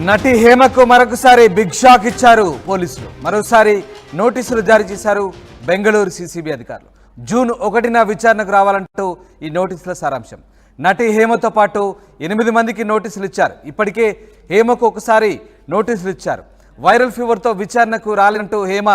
నటి హేమకు మరొకసారి big shock ఇచ్చారు పోలీసులు. మరోసారి నోటీసులు జారీ చేశారు బెంగళూరు సీసీబీ అధికారులు. జూన్ 1న విచారణకు రావాలంటూ ఈ నోటీసుల సారాంశం. నటి హేమతో పాటు 8 మందికి నోటీసులు ఇచ్చారు. ఇప్పటికే హేమకు ఒకసారి నోటీసులు ఇచ్చారు. వైరల్ ఫీవర్తో విచారణకు రాలంటూ హేమ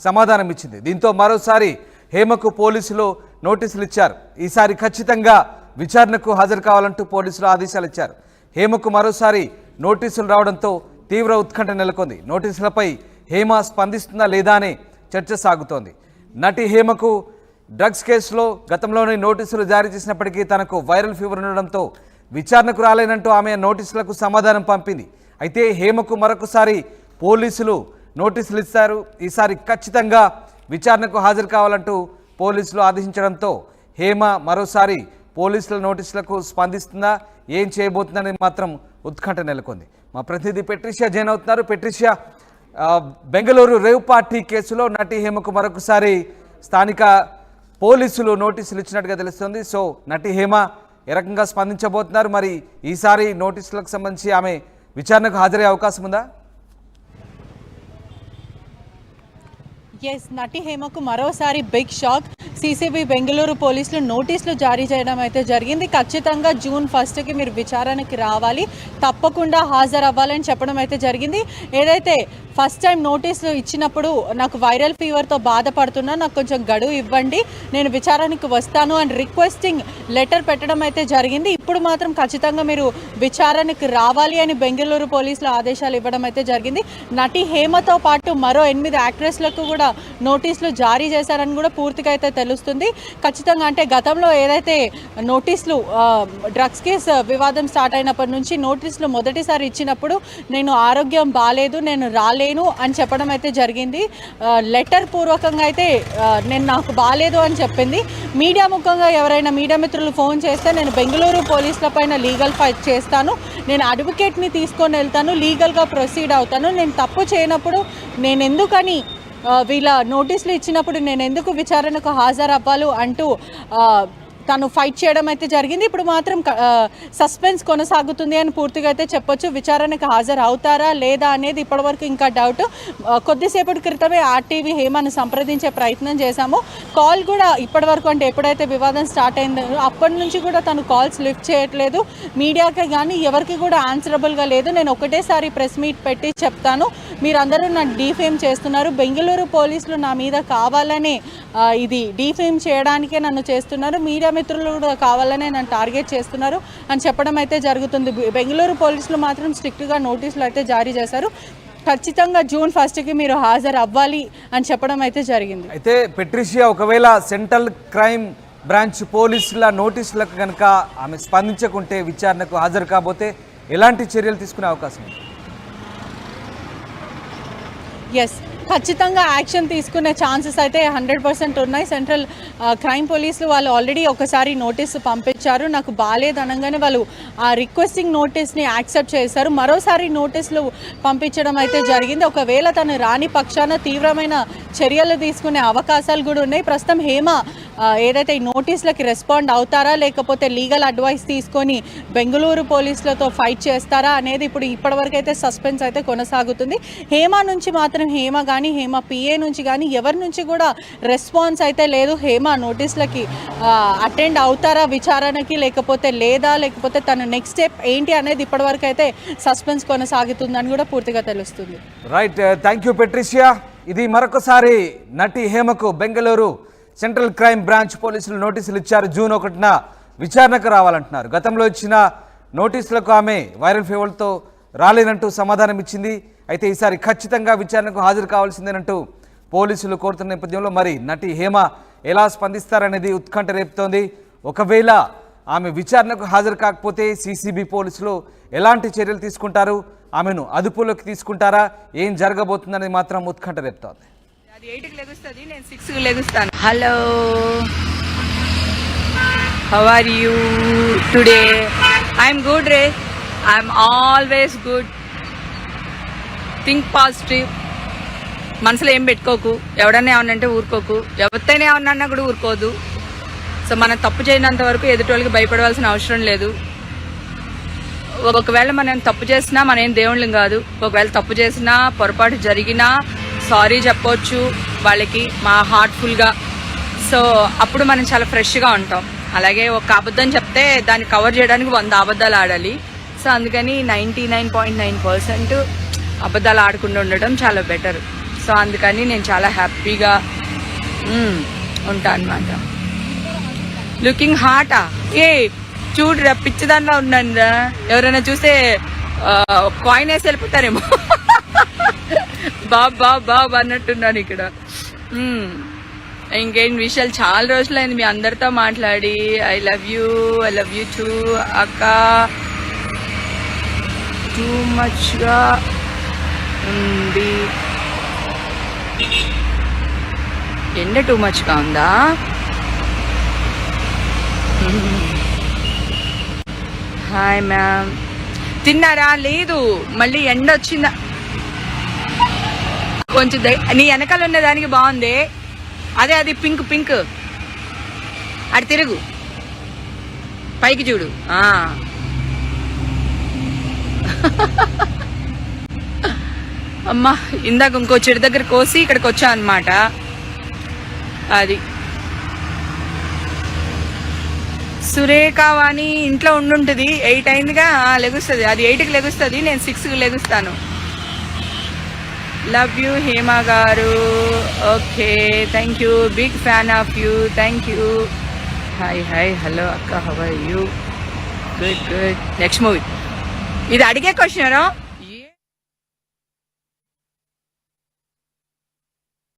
సమాధానం ఇచ్చింది. దీంతో మరోసారి హేమకు పోలీసులు నోటీసులు ఇచ్చారు. ఈసారి ఖచ్చితంగా విచారణకు హాజరు కావాలంటూ పోలీసులు ఆదేశాలు ఇచ్చారు. హేమకు మరోసారి నోటీసులు రావడంతో తీవ్ర ఉత్కంఠ నెలకొంది. నోటీసులపై హేమ స్పందిస్తుందా లేదా అనే చర్చ సాగుతోంది. నటి హేమకు డ్రగ్స్ కేసులో గతంలోనే నోటీసులు జారీ చేసినప్పటికీ తనకు వైరల్ ఫీవర్ ఉండడంతో విచారణకు రాలేనంటూ ఆమె నోటీసులకు సమాధానం పంపింది. అయితే హేమకు మరొకసారి పోలీసులు నోటీసులు ఇస్తారు. ఈసారి ఖచ్చితంగా విచారణకు హాజరు కావాలంటూ పోలీసులు ఆదేశించడంతో హేమ మరోసారి పోలీసుల నోటీసులకు స్పందిస్తుందా, ఏం చేయబోతుందని మాత్రం ఉత్కంఠ నెలకొంది. మా ప్రతినిధి పెట్రిషియా జైన్ అవుతున్నారు. పెట్రిషియా, బెంగళూరు రేవ్ పార్టీ కేసులో నటి హేమకు మరొకసారి స్థానిక పోలీసులు నోటీసులు ఇచ్చినట్టుగా తెలుస్తుంది. సో నటి హేమ ఏ రకంగా స్పందించబోతున్నారు? మరి ఈసారి నోటీసులకు సంబంధించి ఆమె విచారణకు హాజరయ్యే అవకాశం ఉందా? ఎస్, నటి హేమకు మరోసారి బిగ్ షాక్. సీసీబీ బెంగళూరు పోలీసులు నోటీసులు జారీ చేయడం అయితే జరిగింది. ఖచ్చితంగా జూన్ 1కి మీరు విచారణకి రావాలి, తప్పకుండా హాజరు అవ్వాలని చెప్పడం అయితే జరిగింది. ఏదైతే ఫస్ట్ టైం నోటీసులు ఇచ్చినప్పుడు నాకు వైరల్ ఫీవర్తో బాధపడుతున్నా, నాకు కొంచెం గడువు ఇవ్వండి, నేను విచారణకు వస్తాను అని రిక్వెస్టింగ్ లెటర్ పెట్టడం అయితే జరిగింది. ఇప్పుడు మాత్రం ఖచ్చితంగా మీరు విచారణకు రావాలి అని బెంగళూరు పోలీసులు ఆదేశాలు ఇవ్వడం అయితే జరిగింది. నటి హేమతో పాటు మరో 8 యాక్ట్రెస్లకు కూడా నోటీసులు జారీ చేశారని కూడా పూర్తిగా అయితే తెలుస్తుంది. ఖచ్చితంగా అంటే గతంలో ఏదైతే నోటీసులు డ్రగ్స్ కేసు వివాదం స్టార్ట్ అయినప్పటి నుంచి నోటీసులు మొదటిసారి ఇచ్చినప్పుడు నేను ఆరోగ్యం బాగాలేదు, నేను రాలేను అని చెప్పడం అయితే జరిగింది. లెటర్ పూర్వకంగా అయితే నేను నాకు బాగాలేదు అని చెప్పింది. మీడియా ముఖంగా ఎవరైనా మీడియా మిత్రులు ఫోన్ చేస్తే నేను బెంగళూరు పోలీసుల పైన లీగల్ ఫైట్ చేస్తాను, నేను అడ్వకేట్ని తీసుకొని వెళ్తాను, లీగల్గా ప్రొసీడ్ అవుతాను, నేను తప్పు చేయనప్పుడు నేను ఎందుకని వీళ్ళ నోటీసులు ఇచ్చినప్పుడు నేను ఎందుకు విచారణకు హాజరు అవ్వాలి అంటూ తను ఫైట్ చేయడం అయితే జరిగింది. ఇప్పుడు మాత్రం సస్పెన్స్ కొనసాగుతుంది అని పూర్తిగా అయితే చెప్పొచ్చు. విచారణకు హాజరు అవుతారా లేదా అనేది ఇప్పటివరకు ఇంకా డౌట్. కొద్దిసేపటి క్రితమే ఆర్టీవీ హేమను సంప్రదించే ప్రయత్నం చేశాము. కాల్ కూడా ఇప్పటివరకు అంటే ఎప్పుడైతే వివాదం స్టార్ట్ అయిందో అప్పటి నుంచి కూడా తను కాల్స్ లిఫ్ట్ చేయట్లేదు. మీడియాకి కానీ ఎవరికి కూడా ఆన్సరబుల్గా లేదు. నేను ఒకటేసారి ప్రెస్ మీట్ పెట్టి చెప్తాను, మీరందరూ నన్ను డీఫేమ్ చేస్తున్నారు, బెంగళూరు పోలీసులు నా మీద కావాలని ఇది డీఫేమ్ చేయడానికే నన్ను చేస్తున్నారు, మీడియా మిత్రులు కూడా కావాలనే నన్ను టార్గెట్ చేస్తున్నారు అని చెప్పడం అయితే జరుగుతుంది. బెంగళూరు పోలీసులు మాత్రం స్ట్రిక్ట్గా నోటీసులు అయితే జారీ చేశారు. ఖచ్చితంగా జూన్ 1కి మీరు హాజరు అవ్వాలి అని చెప్పడం అయితే జరిగింది. అయితే పెట్రిషియా, ఒకవేళ సెంట్రల్ క్రైమ్ బ్రాంచ్ పోలీసుల నోటీసులకు కనుక ఆమె స్పందించకుంటే, విచారణకు హాజరు కాబోతే ఎలాంటి చర్యలు తీసుకునే అవకాశం ఉంది? ఎస్, ఖచ్చితంగా యాక్షన్ తీసుకునే ఛాన్సెస్ అయితే 100% ఉన్నాయి. సెంట్రల్ క్రైమ్ పోలీసులు వాళ్ళు ఆల్రెడీ ఒకసారి నోటీసు పంపించారు. నాకు బాలేదు అనగానే వాళ్ళు ఆ రిక్వెస్టింగ్ నోటీస్ని యాక్సెప్ట్ చేశారు. మరోసారి నోటీసులు పంపించడం అయితే జరిగింది. ఒకవేళ తను రాని పక్షాన తీవ్రమైన చర్యలు తీసుకునే అవకాశాలు కూడా ఉన్నాయి. ప్రస్తుతం హేమ ఏదైతే ఈ నోటీసులకి రెస్పాండ్ అవుతారా లేకపోతే లీగల్ అడ్వైస్ తీసుకొని బెంగళూరు పోలీసులతో ఫైట్ చేస్తారా అనేది ఇప్పటివరకు అయితే సస్పెన్స్ అయితే కొనసాగుతుంది. హేమ నుంచి మాత్రం హేమ కానీ హేమ పిఏ నుంచి కానీ ఎవరి నుంచి కూడా రెస్పాన్స్ అయితే లేదు. హేమ నోటీసులకి అటెండ్ అవుతారా విచారణకి లేకపోతే లేదా, లేకపోతే తన నెక్స్ట్ స్టెప్ ఏంటి అనేది ఇప్పటివరకు అయితే సస్పెన్స్ కొనసాగుతుందని కూడా పూర్తిగా తెలుస్తుంది. Right, thank you Patricia. ఇది మరొకసారి నటి హేమకు బెంగళూరు సెంట్రల్ క్రైమ్ బ్రాంచ్ పోలీసులు నోటీసులు ఇచ్చారు. జూన్ 1న విచారణకు రావాలంటున్నారు. గతంలో ఇచ్చిన నోటీసులకు ఆమె వైరల్ ఫీవర్తో రాలేనంటూ సమాధానం ఇచ్చింది. అయితే ఈసారి ఖచ్చితంగా విచారణకు హాజరు కావాల్సిందేనంటూ పోలీసులు కోరుతున్న నేపథ్యంలో మరి నటి హేమ ఎలా స్పందిస్తారనేది ఉత్కంఠ రేపుతోంది. ఒకవేళ ఆమె విచారణకు హాజరు కాకపోతే సీసీబీ పోలీసులు ఎలాంటి చర్యలు తీసుకుంటారు, ఆమెను అదుపులోకి తీసుకుంటారా, ఏం జరగబోతుందనేది మాత్రం ఉత్కంఠ రేపుతోంది. 8కి లెగుస్తుంది, నేను 6కి లెగుస్తాను. Hello, how are you today? I'm good రే, I'm always good. Think positive, మనసులో ఏం పెట్టుకోకు, ఎవడన్నా ఏమన్నంటే ఊరుకోకు, ఎవరితోనే ఏమన్నా కూడా ఊరుకోదు. సో మనం తప్పు చేయనంత వరకు ఎదుటి వాళ్ళకి భయపడవలసిన అవసరం లేదు. ఒకవేళ మనం తప్పు చేసినా మనం దేవుళ్ళం కాదు. ఒకవేళ తప్పు చేసినా పొరపాటు జరిగినా సారీ చెప్పొచ్చు వాళ్ళకి మా హార్ట్ఫుల్గా. సో అప్పుడు మనం చాలా ఫ్రెష్గా ఉంటాం. అలాగే ఒక అబద్ధం చెప్తే దాన్ని కవర్ చేయడానికి 100 అబద్ధాలు ఆడాలి. సో అందుకని 99.9% అబద్ధాలు ఆడకుండా ఉండడం చాలా బెటర్. సో అందుకని నేను చాలా హ్యాపీగా ఉంటా అనమాట. లుకింగ్ హాటా ఏ చూడరా పిచ్చిదానిలా ఉన్నానురా. ఎవరైనా చూస్తే కాయిన్ వేసి వెళ్ళిపోతారేమో. బాబ్ అన్నట్టున్నాను ఇక్కడ. ఇంకేం విషయాలు, చాలా రోజులైంది మీ అందరితో మాట్లాడి. ఐ లవ్ యూ టూ అక్క. టూ మచ్గా ఉంది ఎండ, టూ మచ్గా ఉందా? హాయ్ మ్యామ్, తిన్నారా? లేదు, మళ్ళీ ఎండ వచ్చిందా? కొంచెం నీ వెనకాల ఉన్న దానికి బాగుంది. అది పింక్ అటు తిరుగు, పైకి చూడు. అమ్మా, ఇందాక ఇంకో చెడు దగ్గర కోసి ఇక్కడికి వచ్చా అనమాట. అది సురేఖ వాణి ఇంట్లో ఉండుంటుంది. 8 అయిందిగా, లెగుస్తుంది. అది 8కి లెగుస్తుంది, నేను 6కి లెగుస్తాను. Love you Hema garu. Okay, thank you, big fan of you, thank you. Hi hello అక్క, how are you? Good. Next movie. ఇది అడిగే క్వశ్చన్.